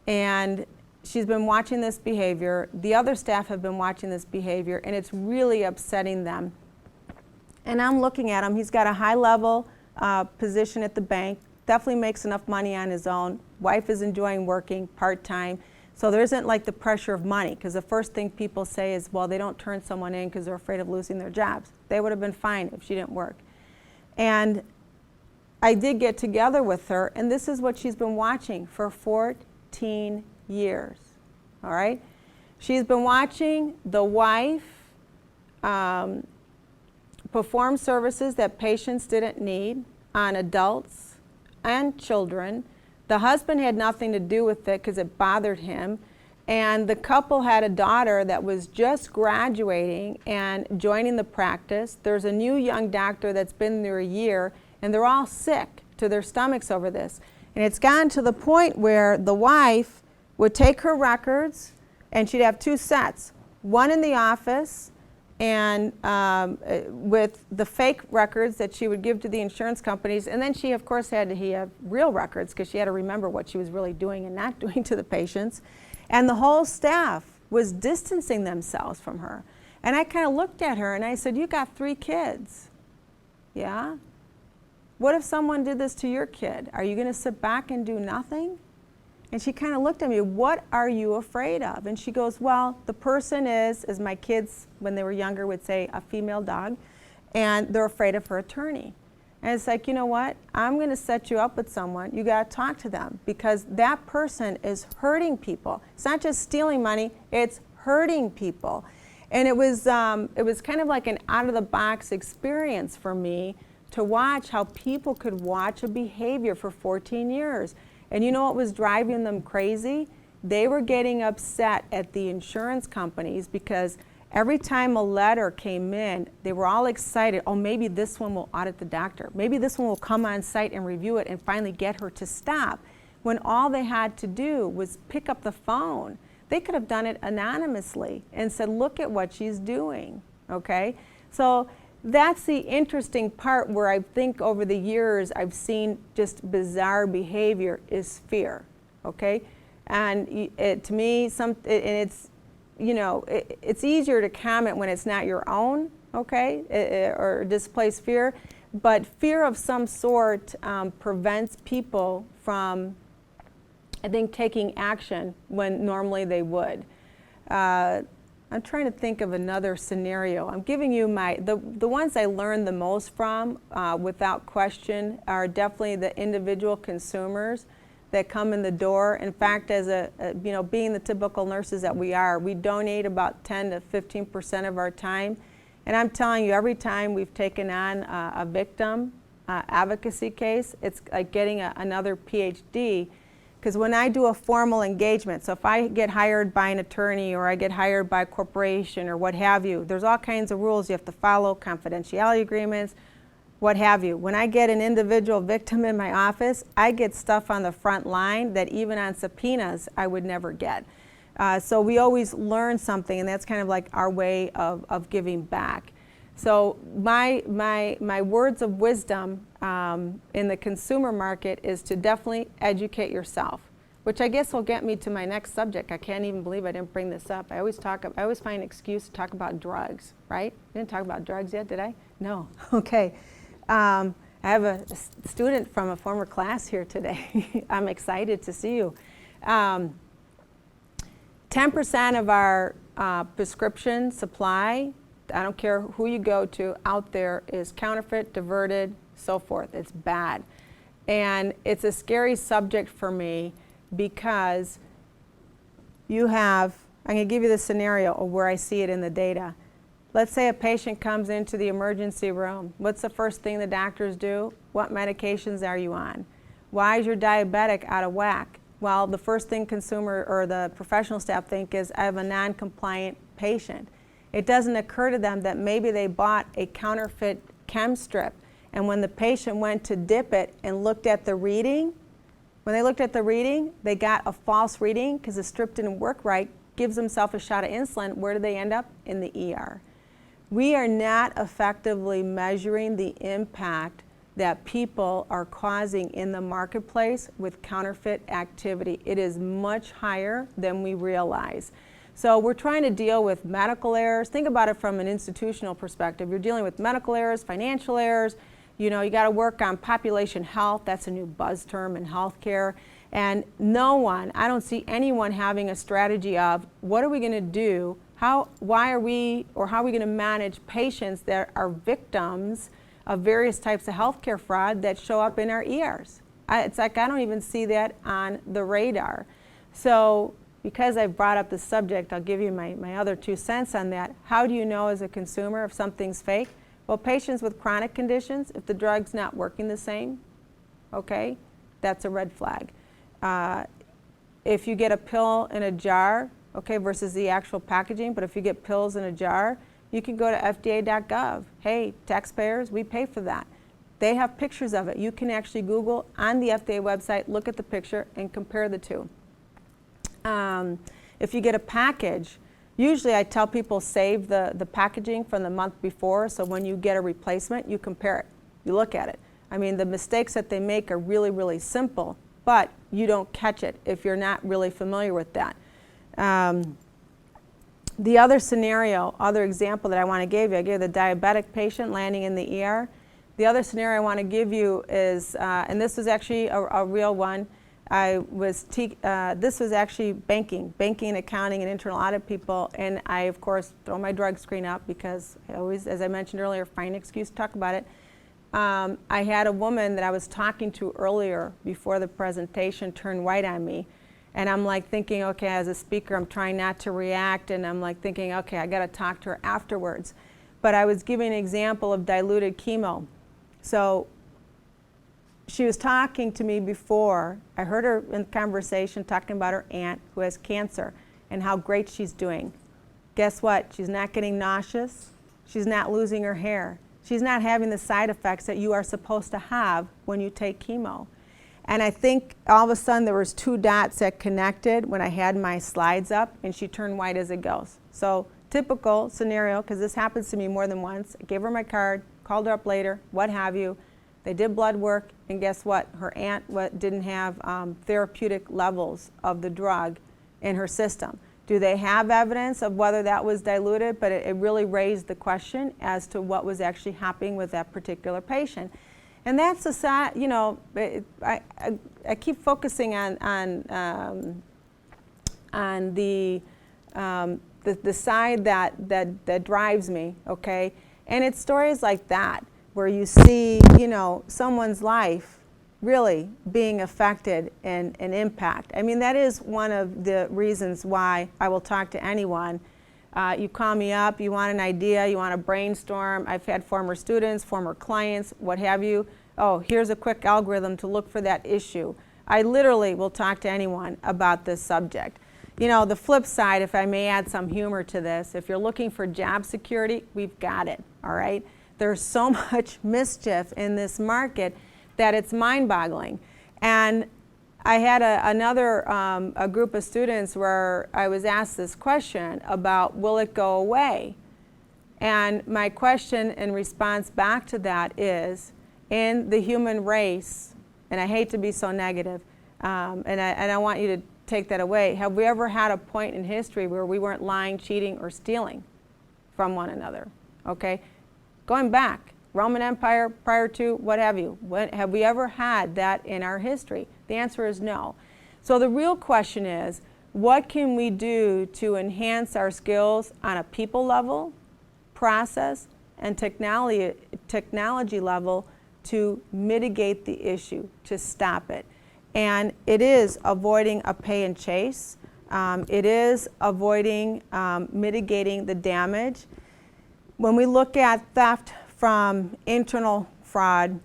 and she's been watching this behavior. The other staff have been watching this behavior, and it's really upsetting them. And I'm looking at him. He's got a high-level position at the bank, definitely makes enough money on his own. Wife is enjoying working part-time. So there isn't like the pressure of money, because the first thing people say is, well, they don't turn someone in because they're afraid of losing their jobs. They would have been fine if she didn't work. And I did get together with her, and this is what she's been watching for 14 years, all right? She's been watching the wife perform services that patients didn't need on adults and children. The husband had nothing to do with it because it bothered him. And the couple had a daughter that was just graduating and joining the practice. There's a new young doctor that's been there a year, and they're all sick to their stomachs over this. And it's gotten to the point where the wife would take her records, and she'd have 2 sets, one in the office, and with the fake records that she would give to the insurance companies, and then she of course had to have real records because she had to remember what she was really doing and not doing to the patients. And the whole staff was distancing themselves from her. And I kind of looked at her and I said, you got 3 kids, yeah? What if someone did this to your kid? Are you going to sit back and do nothing? And she kind of looked at me, what are you afraid of? And she goes, well, the person is, as my kids when they were younger would say, a female dog, and they're afraid of her attorney. And it's like, you know what? I'm going to set you up with someone. You got to talk to them because that person is hurting people. It's not just stealing money, it's hurting people. And it was kind of like an out-of-the-box experience for me to watch how people could watch a behavior for 14 years. And you know what was driving them crazy? They were getting upset at the insurance companies because every time a letter came in, they were all excited. Oh, maybe this one will audit the doctor. Maybe this one will come on site and review it and finally get her to stop. When all they had to do was pick up the phone. They could have done it anonymously and said, look at what she's doing, okay? So that's the interesting part where I think over the years I've seen just bizarre behavior is fear, okay? And to me, it's, you know, it's easier to comment when it's not your own, okay, or displace fear, but fear of some sort prevents people from, I think, taking action when normally they would. I'm trying to think of another scenario. I'm giving you the ones I learned the most from, without question, are definitely the individual consumers that come in the door. In fact, as you know, being the typical nurses that we are, we donate about 10 to 15% of our time. And I'm telling you, every time we've taken on a victim advocacy case, it's like getting another PhD. Because when I do a formal engagement, so if I get hired by an attorney or I get hired by a corporation or what have you, there's all kinds of rules you have to follow, confidentiality agreements, what have you. When I get an individual victim in my office, I get stuff on the front line that even on subpoenas I would never get. So we always learn something, and that's kind of like our way of giving back. So my words of wisdom in the consumer market is to definitely educate yourself, which I guess will get me to my next subject. I can't even believe I didn't bring this up. I always find an excuse to talk about drugs, right? I didn't talk about drugs yet, did I? No. Okay. I have a student from a former class here today. I'm excited to see you. 10% of our prescription supply, I don't care who you go to, out there is counterfeit, diverted, so forth. It's bad. And it's a scary subject for me because you have, I'm going to give you the scenario of where I see it in the data. Let's say a patient comes into the emergency room. What's the first thing the doctors do? What medications are you on? Why is your diabetic out of whack? Well, the first thing consumer or the professional staff think is, I have a non-compliant patient. It doesn't occur to them that maybe they bought a counterfeit chem strip, and when the patient went to dip it and looked at the reading, when they looked at the reading, they got a false reading because the strip didn't work right, gives themselves a shot of insulin. Where do they end up? In the ER. We are not effectively measuring the impact that people are causing in the marketplace with counterfeit activity. It is much higher than we realize. So we're trying to deal with medical errors. Think about it from an institutional perspective. You're dealing with medical errors, financial errors. You know, you got to work on population health. That's a new buzz term in healthcare. And no one, I don't see anyone having a strategy of what are we going to do? How are we going to manage patients that are victims of various types of healthcare fraud that show up in our ERs? It's like I don't even see that on the radar. So because I've brought up the subject, I'll give you my other 2 cents on that. How do you know as a consumer if something's fake? Well, patients with chronic conditions, if the drug's not working the same, okay, that's a red flag. If you get a pill in a jar, okay, versus the actual packaging, but if you get pills in a jar, you can go to FDA.gov. Hey, taxpayers, we pay for that. They have pictures of it. You can actually Google on the FDA website, look at the picture, and compare the two. If you get a package, usually I tell people save the packaging from the month before, so when you get a replacement, you compare it. You look at it. I mean, the mistakes that they make are really, really simple, but you don't catch it if you're not really familiar with that. The other scenario, other example that I want to give you, I gave the diabetic patient landing in the ER. The other scenario I want to give you is, and this was actually a real one, this was actually banking, accounting, and internal audit people, and I, of course, throw my drug screen up because I always, as I mentioned earlier, find an excuse to talk about it. I had a woman that I was talking to earlier before the presentation turn white on me. And I'm like thinking, okay, as a speaker, I'm trying not to react. And I'm like thinking, okay, I got to talk to her afterwards. But I was giving an example of diluted chemo. So she was talking to me before. I heard her in conversation talking about her aunt who has cancer and how great she's doing. Guess what? She's not getting nauseous. She's not losing her hair. She's not having the side effects that you are supposed to have when you take chemo. And I think all of a sudden there was 2 dots that connected when I had my slides up, and she turned white as a ghost. So typical scenario, because this happens to me more than once. I gave her my card, called her up later, what have you. They did blood work, and guess what? Her aunt didn't have therapeutic levels of the drug in her system. Do they have evidence of whether that was diluted? But it really raised the question as to what was actually happening with that particular patient. And that's a side, you know, I keep focusing on the side that drives me, okay? And it's stories like that where you see, you know, someone's life really being affected and impact. I mean, that is one of the reasons why I will talk to anyone. You call me up, you want an idea, you want to brainstorm. I've had former students, former clients, what have you. Oh, here's a quick algorithm to look for that issue. I literally will talk to anyone about this subject. You know, the flip side, if I may add some humor to this, if you're looking for job security, we've got it, all right? There's so much mischief in this market that it's mind-boggling. And I had a group of students where I was asked this question about, will it go away? And my question in response back to that is, in the human race, and I hate to be so negative, and I want you to take that away, have we ever had a point in history where we weren't lying, cheating, or stealing from one another? Okay? Going back, Roman Empire, prior to, what have you. Have we ever had that in our history? The answer is no. So the real question is, what can we do to enhance our skills on a people level, process, and technology level to mitigate the issue, to stop it? And it is avoiding a pay and chase. It is avoiding mitigating the damage. When we look at theft from internal fraud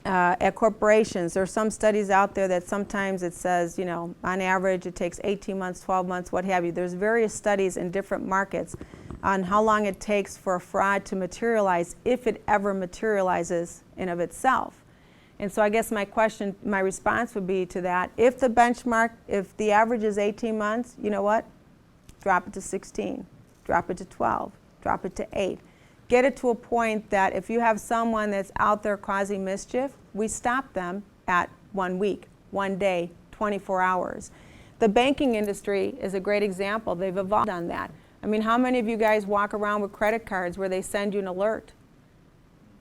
at corporations, there are some studies out there that sometimes it says, you know, on average it takes 18 months, 12 months, what have you. There's various studies in different markets on how long it takes for a fraud to materialize, if it ever materializes in of itself. And so I guess my response would be to that, if the benchmark, if the average is 18 months, you know what? Drop it to 16, drop it to 12, drop it to 8. Get it to a point that if you have someone that's out there causing mischief, we stop them at 1 week, 1 day, 24 hours. The banking industry is a great example. They've evolved on that. I mean, how many of you guys walk around with credit cards where they send you an alert?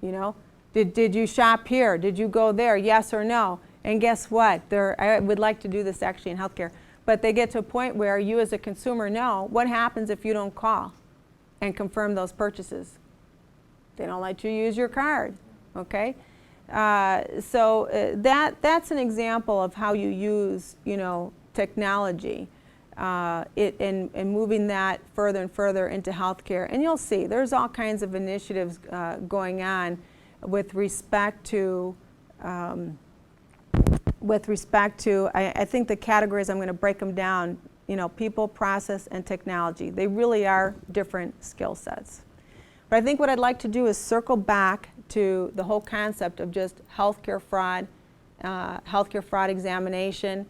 You know, did you shop here? Did you go there? Yes or no? And guess what? I would like to do this actually in healthcare, but they get to a point where you as a consumer know what happens if you don't call and confirm those purchases. They don't let you use your card, okay? That's an example of how you use, you know, technology in moving that further and further into healthcare. And you'll see there's all kinds of initiatives going on with respect to, I think the categories, I'm going to break them down, you know, people, process, and technology. They really are different skill sets. But I think what I'd like to do is circle back to the whole concept of just healthcare fraud examination.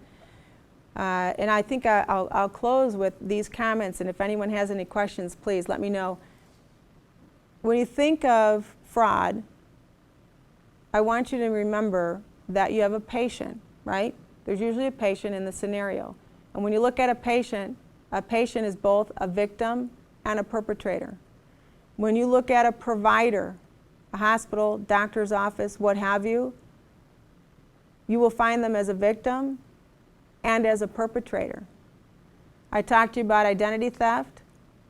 And I think I'll close with these comments, and if anyone has any questions, please let me know. When you think of fraud, I want you to remember that you have a patient, right? There's usually a patient in the scenario. And when you look at a patient is both a victim and a perpetrator. When you look at a provider, a hospital, doctor's office, what have you, you will find them as a victim and as a perpetrator. I talked to you about identity theft.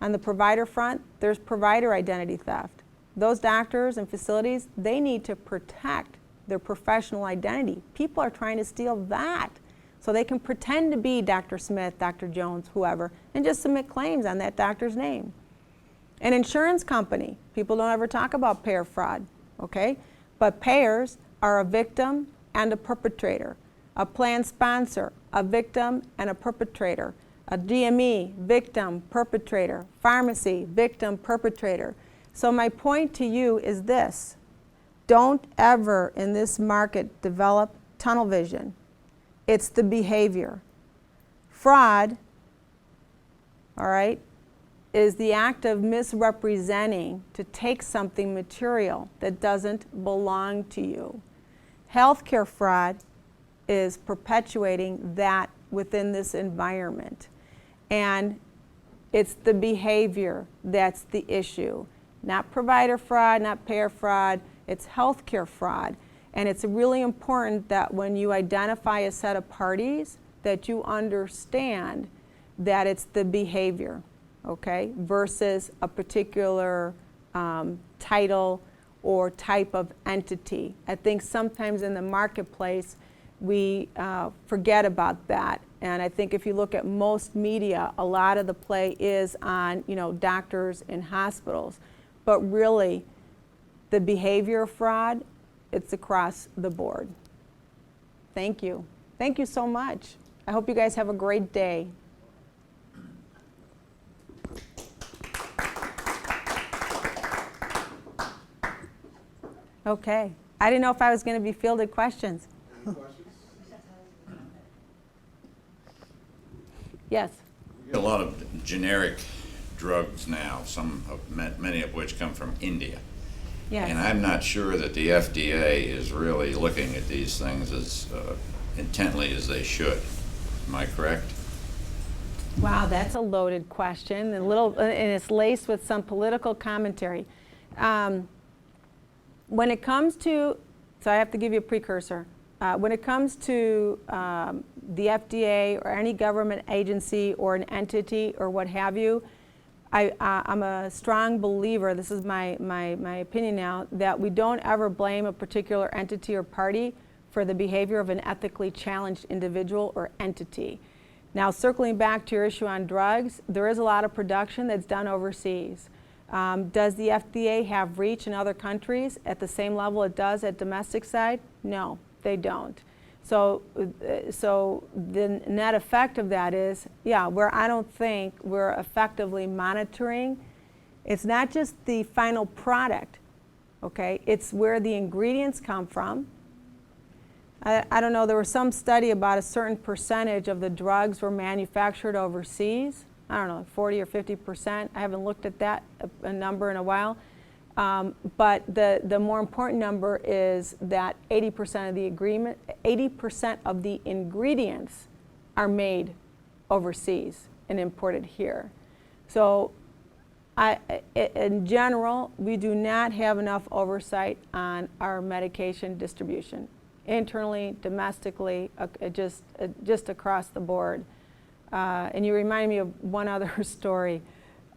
On the provider front, there's provider identity theft. those doctors and facilities, they need to protect their professional identity. People are trying to steal that so they can pretend to be Dr. Smith, Dr. Jones, whoever, and just submit claims on that doctor's name. An insurance company, people don't ever talk about payer fraud, okay? But payers are a victim and a perpetrator. A plan sponsor, a victim and a perpetrator. A DME, victim, perpetrator. Pharmacy, victim, perpetrator. So my point to you is this: don't ever in this market develop tunnel vision. It's the behavior. Fraud, all right, is the act of misrepresenting to take something material that doesn't belong to you. Healthcare fraud is perpetuating that within this environment. And it's the behavior that's the issue. Not provider fraud, not payer fraud, it's healthcare fraud. And it's really important that when you identify a set of parties, that you understand that it's the behavior, okay, versus a particular title or type of entity. I think sometimes in the marketplace, we forget about that. And I think if you look at most media, a lot of the play is on, doctors and hospitals. But really, the behavior of fraud, it's across the board. Thank you. Thank you so much. I hope you guys have a great day. Okay. I didn't know if I was going to be fielded questions. Any questions? Yes. We get a lot of generic drugs now, many of which come from India. Yes. And I'm not sure that the FDA is really looking at these things as intently as they should. Am I correct? Wow, that's a loaded question, and it's laced with some political commentary. When it comes to, so I have to give you a precursor. When it comes to the FDA or any government agency or an entity or what have you, I'm a strong believer, this is my opinion now, that we don't ever blame a particular entity or party for the behavior of an ethically challenged individual or entity. Now, circling back to your issue on drugs, there is a lot of production that's done overseas. Does the FDA have reach in other countries at the same level it does at domestic side? No, they don't. So the net effect of that is, where I don't think we're effectively monitoring, it's not just the final product, okay? It's where the ingredients come from. I don't know, there was some study about a certain percentage of the drugs were manufactured overseas. I don't know, like 40 or 50%. I haven't looked at that a number in a while. But the more important number is that 80% of the ingredients are made overseas and imported here. So in general, we do not have enough oversight on our medication distribution, internally, domestically, just across the board. And you remind me of one other story.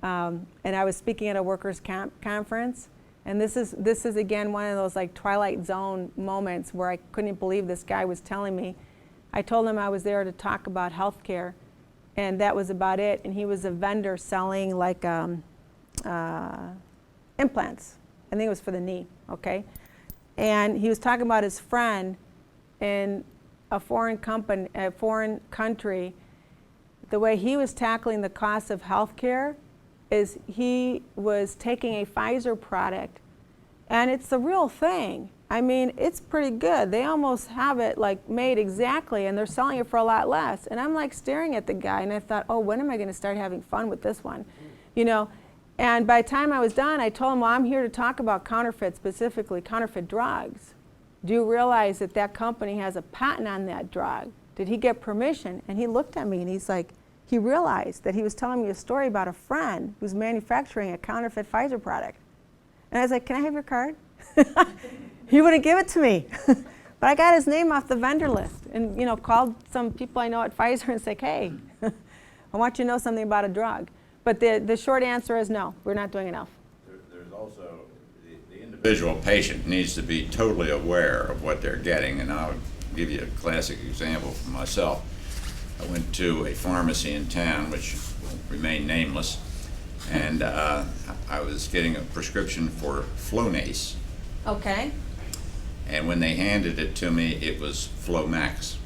And I was speaking at a workers' conference, and this is again one of those like Twilight Zone moments where I couldn't believe this guy was telling me. I told him I was there to talk about healthcare, and that was about it. And he was a vendor selling like implants. I think it was for the knee, okay? And he was talking about his friend in a foreign country. The way he was tackling the cost of healthcare is he was taking a Pfizer product, and it's the real thing. I mean, it's pretty good. They almost have it like made exactly, and they're selling it for a lot less. And I'm like staring at the guy, and I thought, oh, when am I going to start having fun with this one? And by the time I was done, I told him, well, I'm here to talk about counterfeit, specifically counterfeit drugs. Do you realize that that company has a patent on that drug? Did he get permission? And he looked at me and he's like, he realized that he was telling me a story about a friend who's manufacturing a counterfeit Pfizer product. And I was like, can I have your card? He wouldn't give it to me. But I got his name off the vendor list and called some people I know at Pfizer and said, hey, I want you to know something about a drug. But the short answer is no, we're not doing enough. There's also the individual patient needs to be totally aware of what they're getting, and I'll give you a classic example from myself. I went to a pharmacy in town, which will remain nameless, and I was getting a prescription for Flonase, Okay. and when they handed it to me, it was Flomax.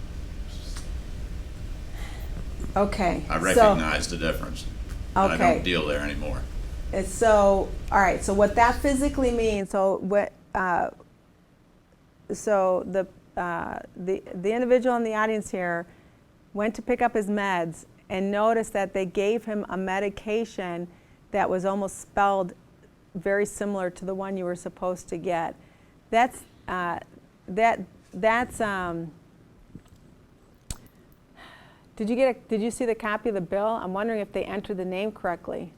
Okay. I recognized the difference, and I Okay. don't deal there anymore. So, all right, so what that physically means, so the individual in the audience here went to pick up his meds and noticed that they gave him a medication that was almost spelled very similar to the one you were supposed to get. Did you see the copy of the bill? I'm wondering if they entered the name correctly.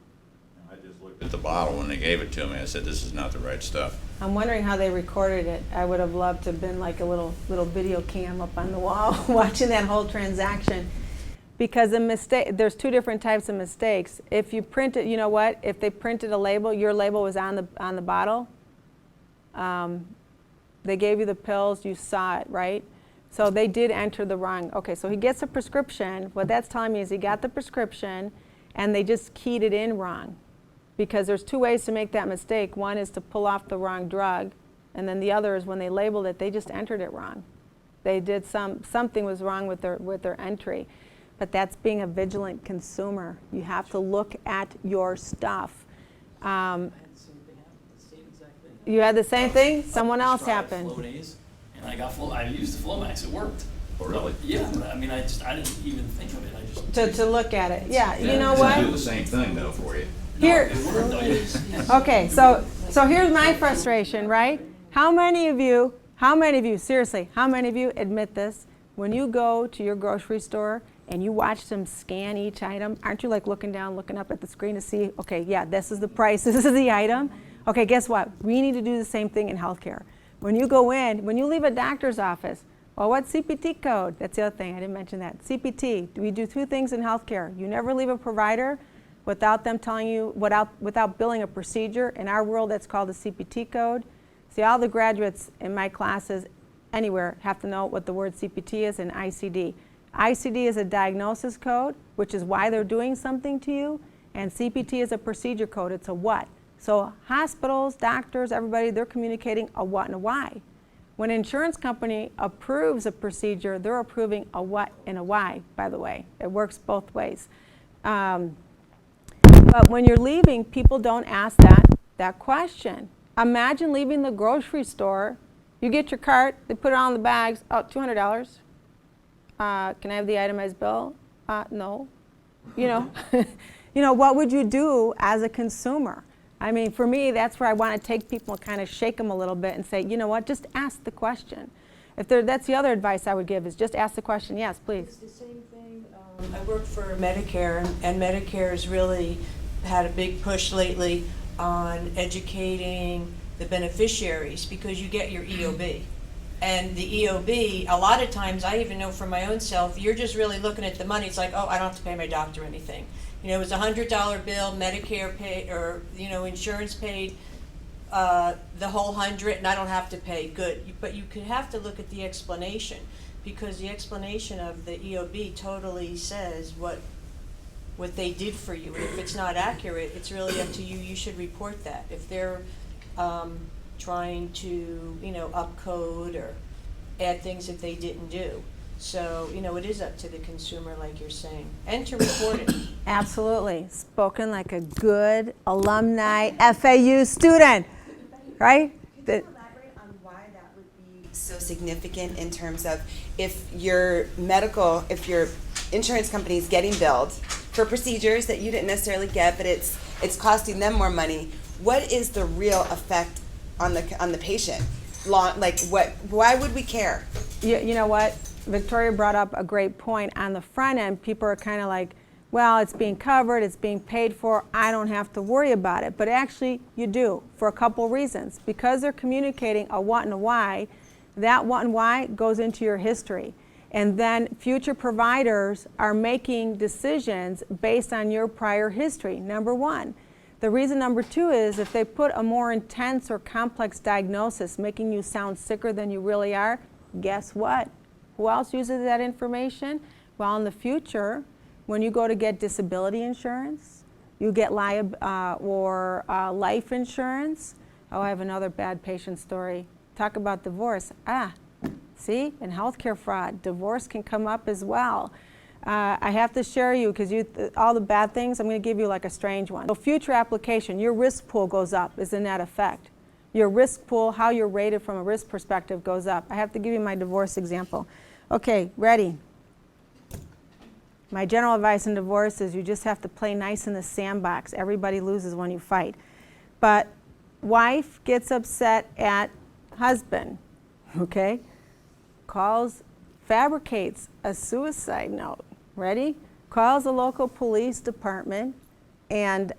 I just looked at the bottle when they gave it to me. I said, this is not the right stuff. I'm wondering how they recorded it. I would have loved to have been like a little video cam up on the wall watching that whole transaction. Because there's two different types of mistakes. If you print it, you know what? If they printed a label, your label was on the bottle. They gave you the pills, you saw it, right? So they did enter the wrong. Okay, so he gets a prescription. What that's telling me is he got the prescription and they just keyed it in wrong. Because there's two ways to make that mistake. One is to pull off the wrong drug, and then the other is when they labeled it, they just entered it wrong. They did something was wrong with their entry. But that's being a vigilant consumer. You have to look at your stuff. You had the same thing? Someone else happened. Flonase, and I used the Flomax. It worked. Oh, really? Yeah, but I mean, I didn't even think of it. I just To look at it. Yeah, you know It what? doesn't do the same thing, though, for you. Here. It worked, though. Yes. Okay, so here's my frustration, right? How many of you, seriously, how many of you admit this? When you go to your grocery store and you watch them scan each item, aren't you like looking down, looking up at the screen to see, okay, yeah, this is the price, this is the item? Okay, guess what? We need to do the same thing in healthcare. When you go in, when you leave a doctor's office, well, what's CPT code? That's the other thing, I didn't mention that. CPT, we do two things in healthcare. You never leave a provider without them telling you, without billing a procedure. In our world, that's called the CPT code. See, all the graduates in my classes anywhere have to know what the word CPT is and ICD. ICD is a diagnosis code, which is why they're doing something to you, and CPT is a procedure code. It's a what. So hospitals, doctors, everybody, they're communicating a what and a why. When an insurance company approves a procedure, they're approving a what and a why, by the way. It works both ways. But when you're leaving, people don't ask that question. Imagine leaving the grocery store. You get your cart, they put it on the bags. Oh, $200. Can I have the itemized bill? No. You know, what would you do as a consumer? I mean, for me, that's where I want to take people and kind of shake them a little bit and say, you know what, just ask the question. That's the other advice I would give is just ask the question. Yes, please. It's the same thing. I work for Medicare, and Medicare has really had a big push lately on educating the beneficiaries because you get your EOB. And the EOB, a lot of times, I even know from my own self, you're just really looking at the money. It's like, oh, I don't have to pay my doctor anything. You know, it was a $100 bill, Medicare paid, or, insurance paid the whole 100, and I don't have to pay. Good. But you could have to look at the explanation, because the explanation of the EOB totally says what they did for you. And if it's not accurate, it's really up to you. You should report that. If they're trying to, upcode or add things that they didn't do. So, it is up to the consumer, like you're saying, and to report it. Absolutely. Spoken like a good alumni FAU student, right? Could you elaborate on why that would be so significant in terms of if your insurance company is getting billed for procedures that you didn't necessarily get, but it's costing them more money? What is the real effect on the patient? Why would we care? You know what? Victoria brought up a great point. On the front end, people are kind of like, well, it's being covered, it's being paid for, I don't have to worry about it. But actually, you do, for a couple reasons. Because they're communicating a what and a why, that what and why goes into your history. And then future providers are making decisions based on your prior history, number one. The reason number 2 is if they put a more intense or complex diagnosis, making you sound sicker than you really are, guess what? Who else uses that information? Well, in the future, when you go to get disability insurance, you get life insurance. Oh, I have another bad patient story. Talk about divorce. See, in healthcare fraud, divorce can come up as well. I have to share you because all the bad things, I'm going to give you like a strange one. So future application, your risk pool goes up is the net effect. Your risk pool, how you're rated from a risk perspective goes up. I have to give you my divorce example. Okay, ready? My general advice in divorce is you just have to play nice in the sandbox. Everybody loses when you fight. But wife gets upset at husband, okay? Fabricates a suicide note. Ready? Calls the local police department and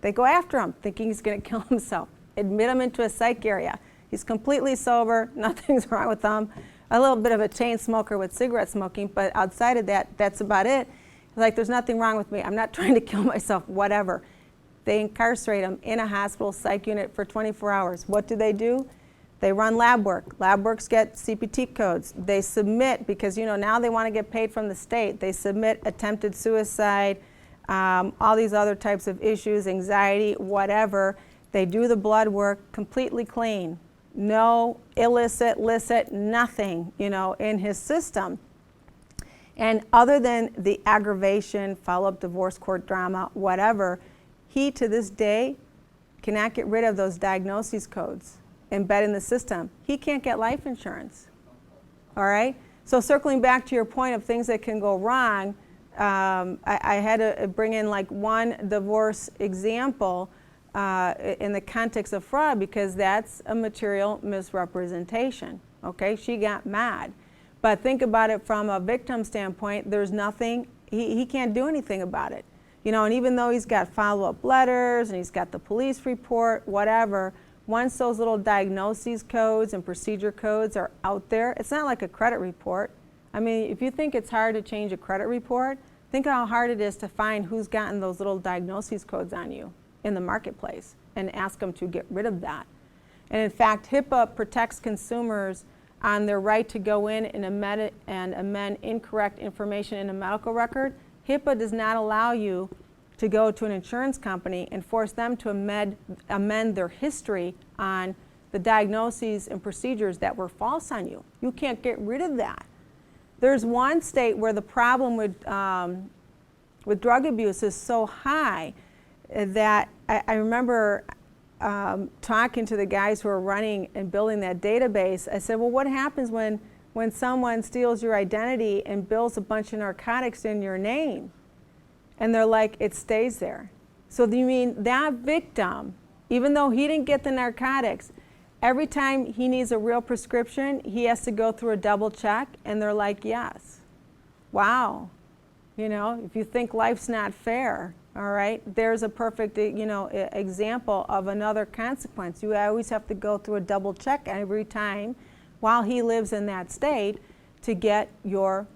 they go after him thinking he's going to kill himself. Admit him into a psych area. He's completely sober, nothing's wrong with him. A little bit of a chain smoker with cigarette smoking, but outside of that, that's about it. Like, there's nothing wrong with me. I'm not trying to kill myself, whatever. They incarcerate him in a hospital psych unit for 24 hours. What do? They run lab work. Lab works get CPT codes. They submit, because now they want to get paid from the state. They submit attempted suicide, all these other types of issues, anxiety, whatever. They do the blood work, completely clean. No illicit, nothing, in his system. And other than the aggravation, follow-up divorce court drama, whatever, he to this day cannot get rid of those diagnoses codes embedded in the system. He can't get life insurance. All right? So circling back to your point of things that can go wrong, I had to bring in like one divorce example in the context of fraud, because that's a material misrepresentation. Okay? She got mad. But think about it from a victim standpoint. There's nothing, he can't do anything about it. And even though he's got follow-up letters and he's got the police report, whatever, once those little diagnoses codes and procedure codes are out there, it's not like a credit report. I mean, if you think it's hard to change a credit report, think how hard it is to find who's gotten those little diagnoses codes on you in the marketplace and ask them to get rid of that. And in fact, HIPAA protects consumers on their right to go in and amend incorrect information in a medical record. HIPAA does not allow you to go to an insurance company and force them to amend their history on the diagnoses and procedures that were false on you. You can't get rid of that. There's one state where the problem with drug abuse is so high that I remember talking to the guys who are running and building that database. I said, well, what happens when someone steals your identity and bills a bunch of narcotics in your name? And they're like, it stays there. So you mean that victim, even though he didn't get the narcotics, every time he needs a real prescription, he has to go through a double check? And they're like, yes. Wow. If you think life's not fair, all right, there's a perfect, example of another consequence. You always have to go through a double check every time while he lives in that state to get your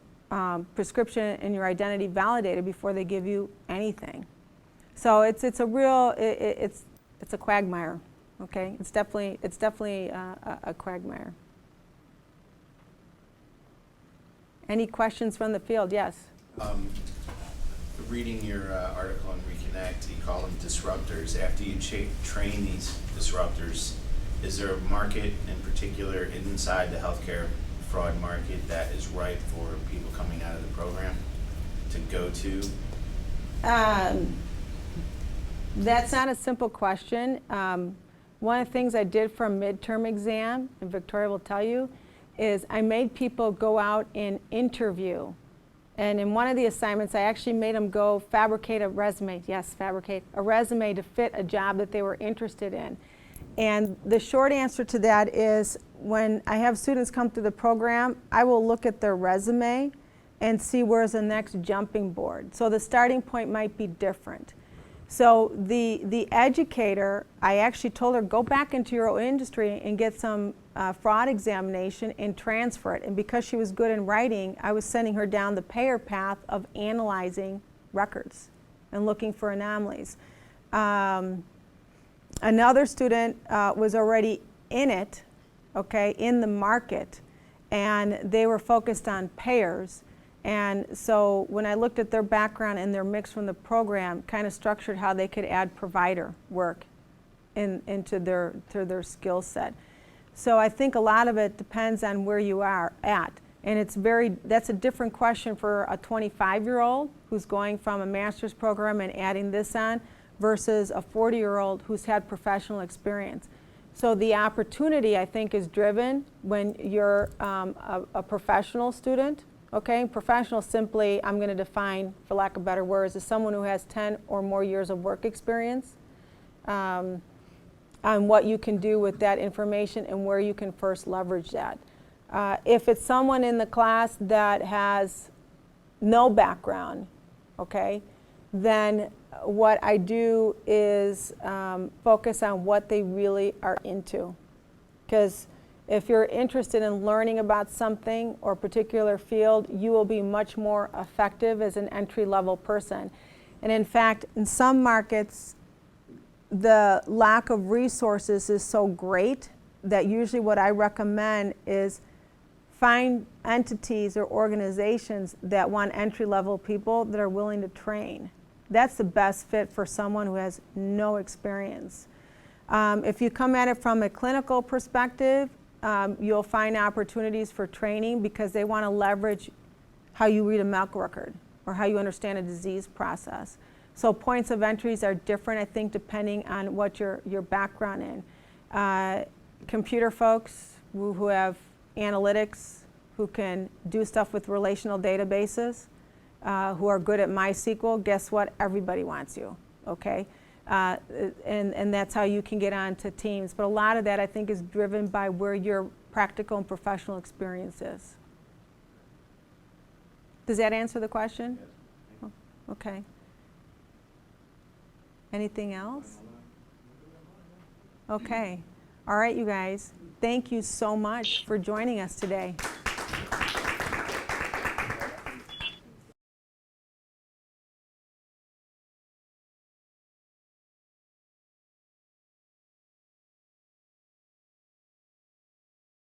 prescription and your identity validated before they give you anything. So it's a real, it's a quagmire, okay? It's definitely a quagmire. Any questions from the field? Yes. Reading your article on Reconnect, you call them disruptors. After you train these disruptors, is there a market in particular inside the healthcare fraud market that is ripe for people coming out of the program to go to? That's not a simple question. One of the things I did for a midterm exam, and Victoria will tell you, is I made people go out and interview. And in one of the assignments, I actually made them go fabricate a resume. Yes, fabricate a resume to fit a job that they were interested in. And the short answer to that is when I have students come through the program, I will look at their resume and see where's the next jumping board. So the starting point might be different. So the educator, I actually told her, go back into your own industry and get some fraud examination and transfer it. And because she was good in writing, I was sending her down the payer path of analyzing records and looking for anomalies. Another student was already in it, okay, in the market, and they were focused on payers. And so when I looked at their background and their mix from the program, kind of structured how they could add provider work into their skill set. So I think a lot of it depends on where you are at. And that's a different question for a 25-year-old who's going from a master's program and adding this on versus a 40-year-old who's had professional experience. So the opportunity, I think, is driven when you're a professional student. Okay, professional simply, I'm going to define, for lack of better words, as someone who has 10 or more years of work experience, on what you can do with that information and where you can first leverage that. If it's someone in the class that has no background, okay, then what I do is focus on what they really are into. Because if you're interested in learning about something or a particular field, you will be much more effective as an entry-level person. And in fact, in some markets, the lack of resources is so great that usually what I recommend is find entities or organizations that want entry-level people that are willing to train. That's the best fit for someone who has no experience. If you come at it from a clinical perspective, you'll find opportunities for training because they want to leverage how you read a medical record or how you understand a disease process. So points of entries are different, I think, depending on what your background in. Computer folks who have analytics, who can do stuff with relational databases, who are good at MySQL, guess what? Everybody wants you, okay? And that's how you can get onto teams. But a lot of that, I think, is driven by where your practical and professional experience is. Does that answer the question? Yes. Oh, okay. Anything else? Okay. All right, you guys. Thank you so much for joining us today.